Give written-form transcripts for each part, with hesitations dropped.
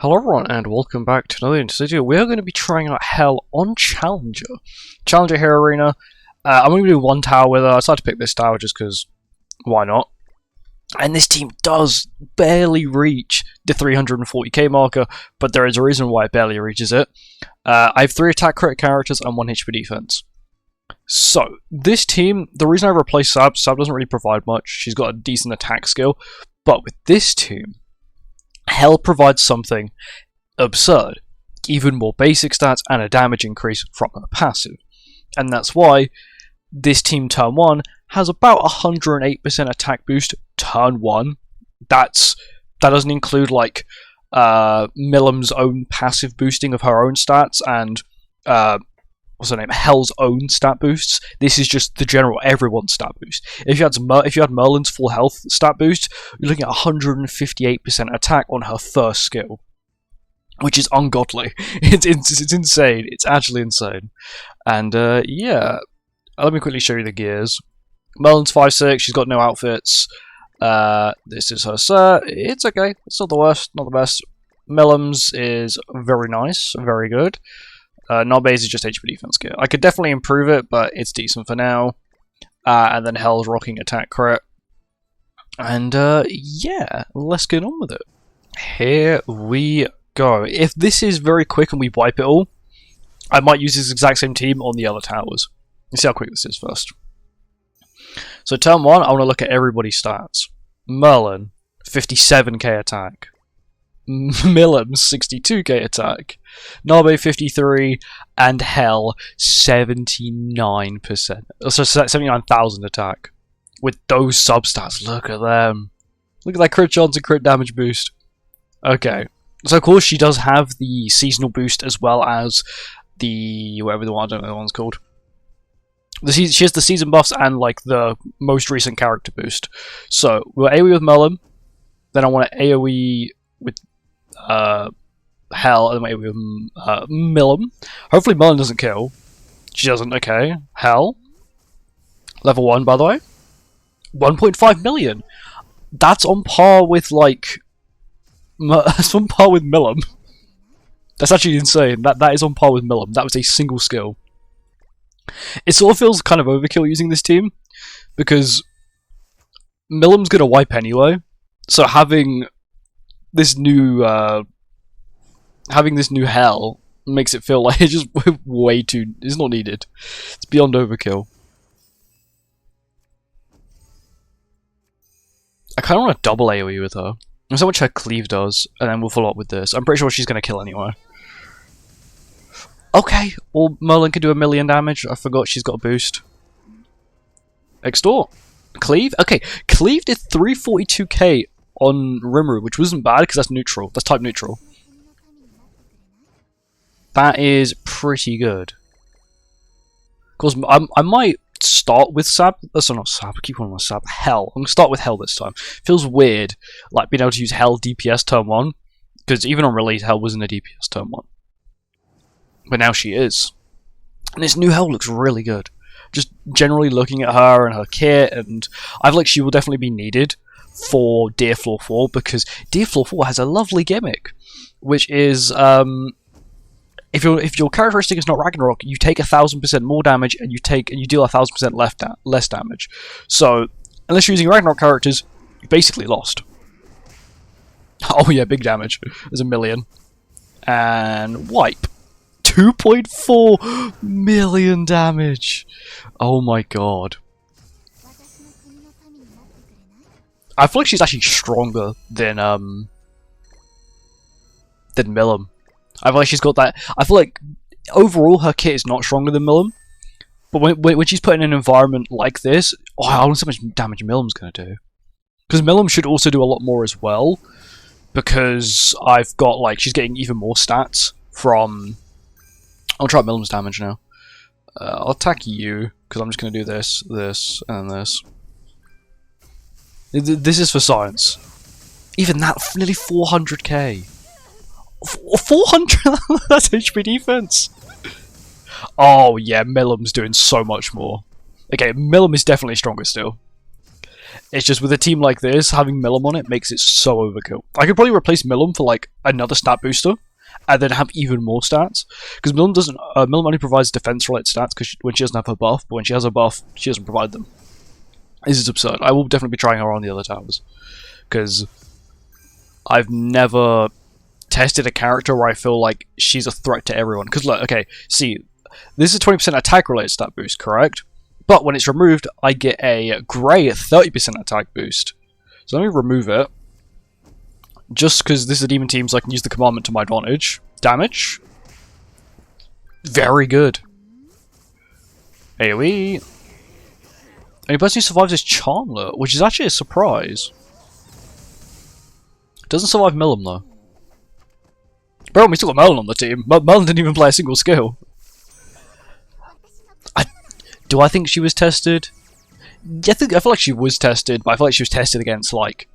Hello everyone and welcome back to another video. We are going to be trying out HEL on Challenger. Challenger Hero Arena. I'm going to do one tower with her. I decided to pick this tower just because, why not? And this team does barely reach the 340k marker, but there is a reason why it barely reaches it. I have 3 attack crit characters and 1 HP defense. So, this team, the reason I replaced Sab doesn't really provide much. She's got a decent attack skill, but with this team, HEL provides something absurd, even more basic stats and a damage increase from her passive. And that's why this team turn 1 has about 108% attack boost turn 1. That doesn't include like Millam's own passive boosting of her own stats and what's her name, HEL's own stat boosts. This is just the general everyone's stat boost. If you had Merlin's full health stat boost, you're looking at 158% attack on her first skill, which is ungodly. It's insane. It's actually insane. And yeah, let me quickly show you the gears. Merlin's 5'6". She's got no outfits. This is her set. It's okay. It's not the worst, not the best. Millam's is very nice, very good. Nobe's is just HP defense gear. I could definitely improve it, but it's decent for now. And then HEL's rocking attack crit. And yeah, let's get on with it. Here we go. If this is very quick and we wipe it all, I might use this exact same team on the other towers. Let's see how quick this is first. So turn 1, I want to look at everybody's stats. Merlin, 57k attack. Millam, 62k attack. Nabe, 53, and HEL, 79%. So 79,000 attack. With those substats, look at them. Look at that crit chance and crit damage boost. Okay. So of course she does have the seasonal boost as well as the whatever the one, I don't know what the one's called. She has the season buffs and like the most recent character boost. So we're AoE with Merlin. Then I want to AoE with HEL, and then AoE with Millam. Hopefully Merlin doesn't kill. She doesn't. Okay. HEL. Level 1, by the way. 1.5 million. That's on par with like. That's on par with Millam. That's actually insane. That is on par with Millam. That was a single skill. It sort of feels kind of overkill using this team because Millam's gonna wipe anyway. So having this new HEL makes it feel like it's just way too. It's not needed. It's beyond overkill. I kind of want to double AoE with her. That's how much her cleave does, and then we'll follow up with this. I'm pretty sure she's gonna kill anyway. Okay, well, Merlin can do 1 million damage. I forgot she's got a boost. Extort. Cleave? Okay, Cleave did 342k on Rimuru, which wasn't bad because that's neutral. That's type neutral. That is pretty good. Of course, I might start with Sab. That's not Sab. I keep calling myself Sab. HEL. I'm going to start with HEL this time. Feels weird, like being able to use HEL DPS turn 1. Because even on release, HEL wasn't a DPS turn 1. But now she is. And this new HEL looks really good. Just generally looking at her and her kit, and I feel like she will definitely be needed for Deer Floor 4, because Deer Floor 4 has a lovely gimmick, which is if your characteristic is not Ragnarok, you take 1,000% more damage, and you deal 1,000% less damage. So unless you're using Ragnarok characters, you've basically lost. Oh yeah, big damage. There's 1 million. And wipe. 2.4 million damage. Oh my god. I feel like she's actually stronger than Millam. I feel like she's got that. I feel like overall her kit is not stronger than Millam, but when she's put in an environment like this, oh, I don't know how much damage Millam's gonna do. Because Millam should also do a lot more as well, because I've got like she's getting even more stats from. I'll try Millam's damage now. I'll attack you because I'm just gonna do this, this, and this. This is for science. Even that, nearly 400k. 400? That's HP defense. Oh yeah, Millam's doing so much more. Okay, Millam is definitely stronger still. It's just with a team like this, having Millum on it makes it so overkill. I could probably replace Millum for like another stat booster, and then have even more stats. Because Millum doesn't. Millum only provides defense-related stats when she doesn't have her buff, but when she has her buff, she doesn't provide them. This is absurd. I will definitely be trying her on the other towers, because I've never tested a character where I feel like she's a threat to everyone. Because look, okay, see, this is 20% attack-related stat boost, correct? But when it's removed, I get a grey 30% attack boost. So let me remove it. Just because this is a demon team, so I can use the commandment to my advantage. Damage. Very good. AoE. Only person who survives is Chandler, which is actually a surprise. Doesn't survive Millum though. Bro, we still got Merlin on the team. Merlin didn't even play a single skill. Do I think she was tested? Yeah, I feel like she was tested, but I feel like she was tested against, like,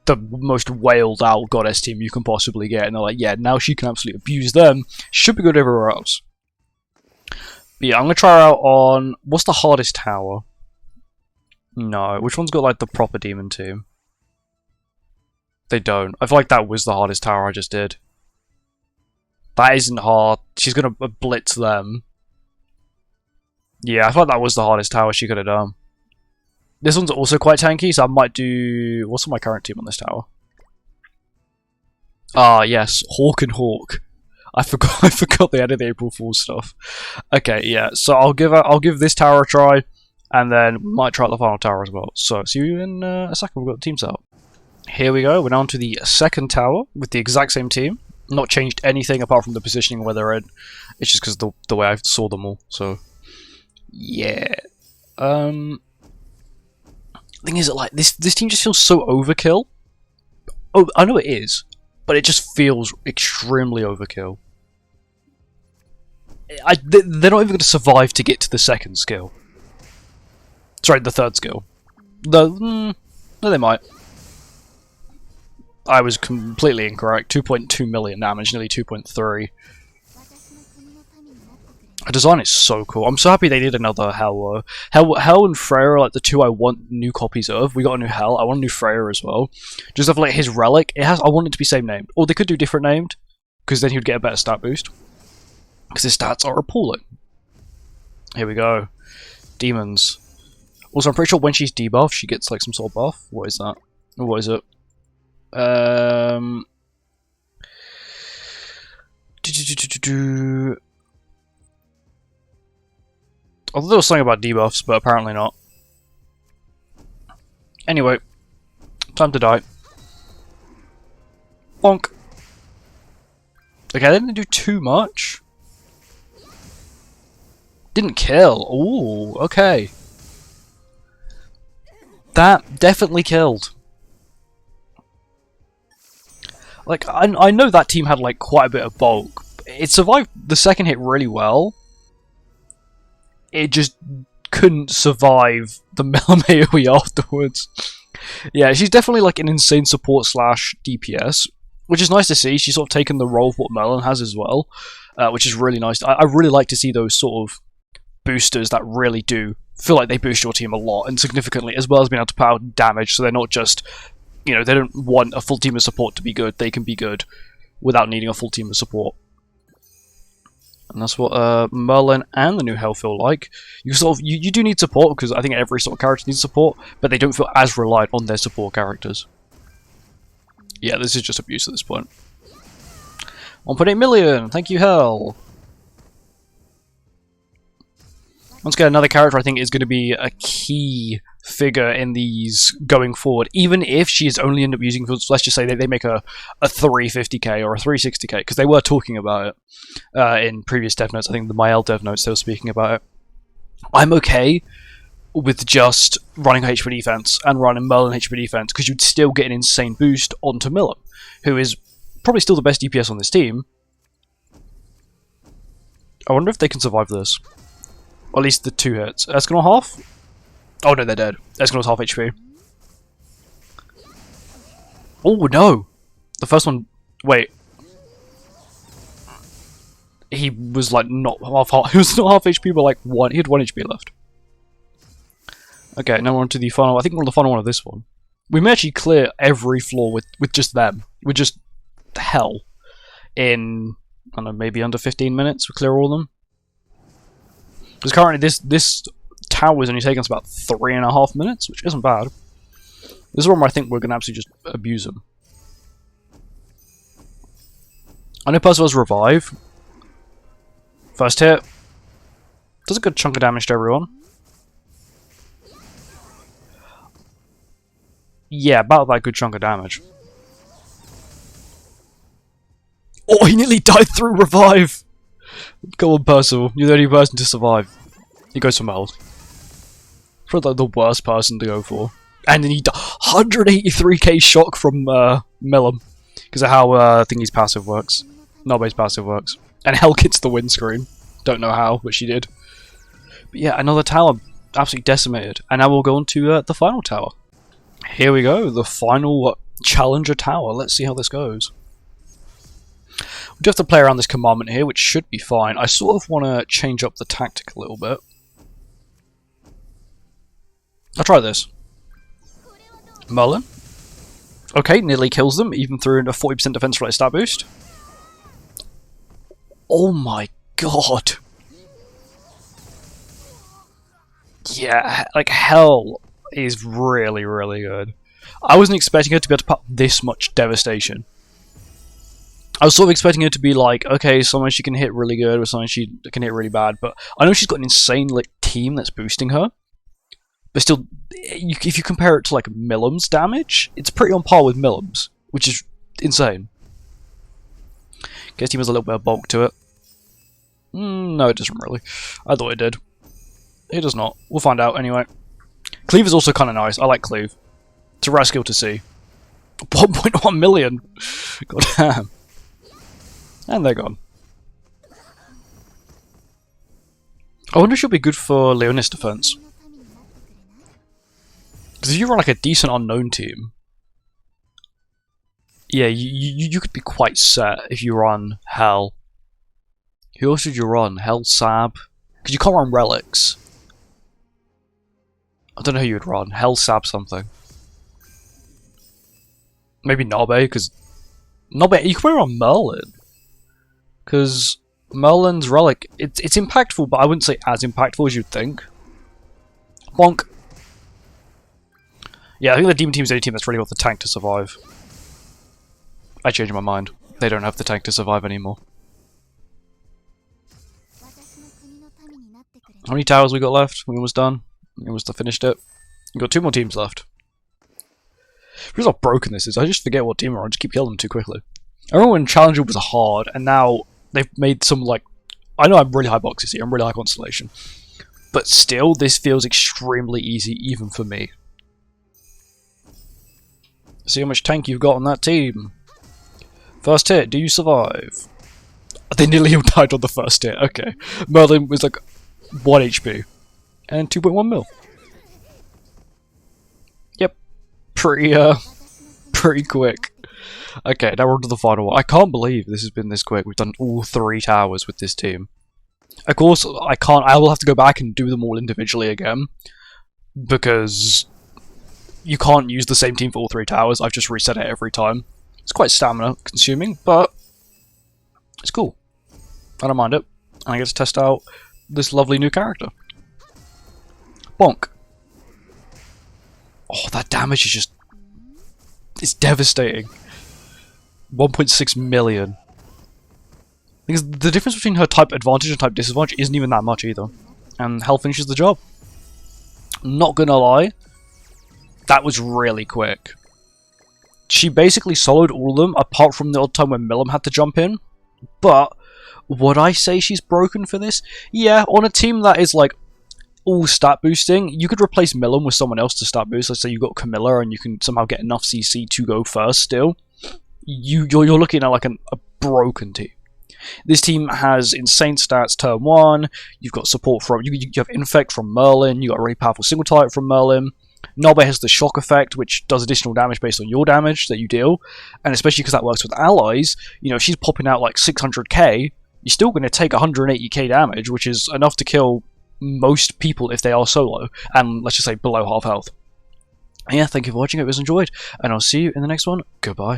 the most wailed out goddess team you can possibly get, and they're like, yeah, now she can absolutely abuse them. Should be good everywhere else. But yeah, I'm gonna try her out on... What's the hardest tower? No, which one's got, like, the proper demon team? They don't. I feel like that was the hardest tower I just did. That isn't hard. She's gonna blitz them. Yeah, I thought that was the hardest tower she could have done. This one's also quite tanky, so I might do... What's my current team on this tower? Ah, yes, Hawk and Hawk. I forgot they added the April Fool's stuff. Okay, yeah, so I'll give this tower a try, and then we might try out the final tower as well. So, see you in a second. We've got the team set up. Here we go. We're down to the second tower with the exact same team. Not changed anything apart from the positioning where they're in. It's just because the way I saw them all. So. Yeah. Thing is, like this team just feels so overkill. Oh, I know it is, but it just feels extremely overkill. They're not even going to survive to get to the second skill. Sorry, the third skill. No, they might. I was completely incorrect. 2.2 million damage, nearly 2.3. The design is so cool. I'm so happy they did another HEL. HEL and Freya are like the two I want new copies of. We got a new HEL. I want a new Freya as well. Just of like his relic. I want it to be same named. Or they could do different named, because then he would get a better stat boost. Because his stats are appalling. Here we go. Demons. Also, I'm pretty sure when she's debuffed, she gets like some sort of buff. What is that? What is it? I thought there was something about debuffs, but apparently not. Anyway, time to die. Bonk. Okay, they didn't do too much. Didn't kill. Ooh, okay. That definitely killed. Like, I know that team had like quite a bit of bulk. It survived the second hit really well. It just couldn't survive the AoE afterwards. Yeah, she's definitely like an insane support / DPS, which is nice to see. She's sort of taken the role of what Merlin has as well, which is really nice. I really like to see those sort of boosters that really do feel like they boost your team a lot and significantly, as well as being able to put out damage, so they're not just, you know, they don't want a full team of support to be good. They can be good without needing a full team of support. And that's what Merlin and the new HEL feel like. You sort of you do need support, because I think every sort of character needs support, but they don't feel as reliant on their support characters. Yeah, this is just abuse at this point. 1.8 million, thank you, HEL. Once again, another character I think is going to be a key figure in these going forward, even if she is only end up using, let's just say they make a 350k or a 360k, because they were talking about it in previous dev notes. I think the Mael dev notes, they were speaking about it. I'm okay with just running HP defense and running Merlin HP defense, because you'd still get an insane boost onto Millum, who is probably still the best DPS on this team. I wonder if they can survive this. Or at least the 2 hits. Escanor half? Oh no, they're dead. Escanor's half HP. Oh no! The first one... Wait. He was like not half... He was not half HP, but like 1... He had 1 HP left. Okay, now we're on to the final. I think we're on the final one of this one. We may actually clear every floor with just them. With just HEL. In, I don't know, maybe under 15 minutes we clear all of them. Because currently this tower is only taking us about 3.5 minutes, which isn't bad. This is one where I think we're going to absolutely just abuse them. I know Percival's revive. First hit. Does a good chunk of damage to everyone. Yeah, about that good chunk of damage. Oh, he nearly died through revive! Come on, Percival. You're the only person to survive. He goes for Mel. Probably like the worst person to go for. And then he died. 183k shock from Millum. Because of how thingy's passive works. Nobe's passive works. And HEL gets the windscreen. Don't know how, but she did. But yeah, another tower absolutely decimated. And now we'll go on to the final tower. Here we go, the final Challenger tower. Let's see how this goes. We do have to play around this commandment here, which should be fine. I sort of want to change up the tactic a little bit. I'll try this. Merlin. Okay, nearly kills them, even through a 40% defense related stat boost. Oh my god. Yeah, like HEL is really, really good. I wasn't expecting her to be able to put this much devastation. I was sort of expecting her to be like, okay, sometimes she can hit really good, or sometimes she can hit really bad, but I know she's got an insane like team that's boosting her. But still, if you compare it to like Millum's damage, it's pretty on par with Millum's, which is insane. Guess team has a little bit of bulk to it. No, it doesn't really. I thought it did. It does not. We'll find out anyway. Cleave is also kind of nice. I like Cleave. It's a rare skill to see. 1.1 million! God damn. And they're gone. I wonder if she'll be good for Leonis defense. Because if you run like a decent unknown team, yeah, you could be quite set if you run HEL. Who else should you run? HEL, Sab? Because you can't run relics. I don't know who you would run. HEL, Sab, something. Maybe Nobe, because Nobe, you can probably run Merlin. Because Merlin's relic, it's impactful, but I wouldn't say as impactful as you'd think. Bonk. Yeah, I think the Demon Team is the only team that's really got the tank to survive. I changed my mind. They don't have the tank to survive anymore. How many towers we got left? We almost done. We almost finished it. We've got 2 more teams left. Because how broken this is, I just forget what team we're on. I just keep killing them too quickly. I remember when Challenger was hard, and now they've made some, like... I know I'm really high boxes here, I'm really high Constellation. But still, this feels extremely easy, even for me. See how much tank you've got on that team. First hit, do you survive? They nearly all died on the first hit, okay. Merlin was like 1 HP. And 2.1 mil. Yep. Pretty quick. Okay, now we're on to the final one. I can't believe this has been this quick. We've done all 3 towers with this team. Of course, I will have to go back and do them all individually again. Because you can't use the same team for all 3 towers. I've just reset it every time. It's quite stamina consuming, but it's cool. I don't mind it. And I get to test out this lovely new character. Bonk. Oh, that damage is just... it's devastating. 1.6 million. Because the difference between her type advantage and type disadvantage isn't even that much either. And HEL finishes the job. Not gonna lie, that was really quick. She basically soloed all of them, apart from the odd time when Millum had to jump in. But, would I say she's broken for this? Yeah, on a team that is like all stat boosting, you could replace Millum with someone else to stat boost. Let's say you've got Camilla and you can somehow get enough CC to go first still. You're looking at like a broken team. This team has insane stats turn 1, you've got support from, you have Infect from Merlin, you've got a really powerful single target from Merlin. Nobe has the shock effect, which does additional damage based on your damage that you deal, and especially because that works with allies, you know, if she's popping out like 600k, you're still going to take 180k damage, which is enough to kill most people if they are solo, and let's just say below half health. And yeah, thank you for watching, it was enjoyed, and I'll see you in the next one. Goodbye.